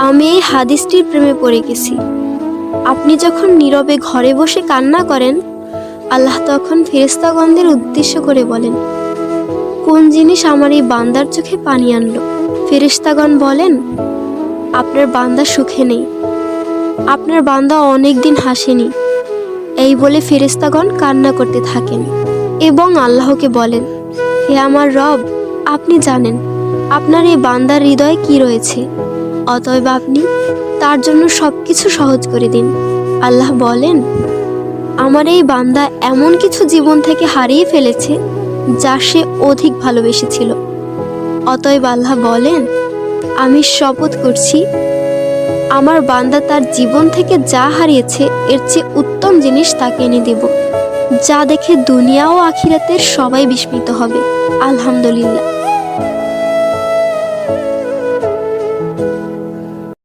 আমি এই হাদিসটির প্রেমে পড়ে গেছি। আপনি যখন নীরবে ঘরে বসে কান্না করেন, আল্লাহ তখন ফেরেশতাগণদের উদ্দেশ্য করে বলেন, কোন জিনিস আমার এই বান্দার চোখে পানি আনলো? ফেরেশতাগণ বলেন, আপনার বান্দা সুখে নেই, আপনার বান্দা অনেক দিন হাসেনি। এই বলে ফেরেশতাগণ কান্না করতে থাকেন এবং আল্লাহকে বলেন, হে আমার রব, আপনি জানেন আপনার এই বান্দার হৃদয়ে কি রয়েছে, অতএব আপনি তার জন্য সবকিছু সহজ করে দিন। আল্লাহ বলেন, আমার এই বান্দা এমন কিছু জীবন থেকে হারিয়ে ফেলেছে যা সে অধিক ভালোবেসেছিল। অতএব আল্লাহ বলেন, আমি শপথ করছি, আমার বান্দা তার জীবন থেকে যা হারিয়েছে এর চেয়ে উত্তম জিনিস তাকে এনে দেব, যা দেখে দুনিয়া ও আখিরাতের সবাই বিস্মিত হবে। আলহামদুলিল্লাহ।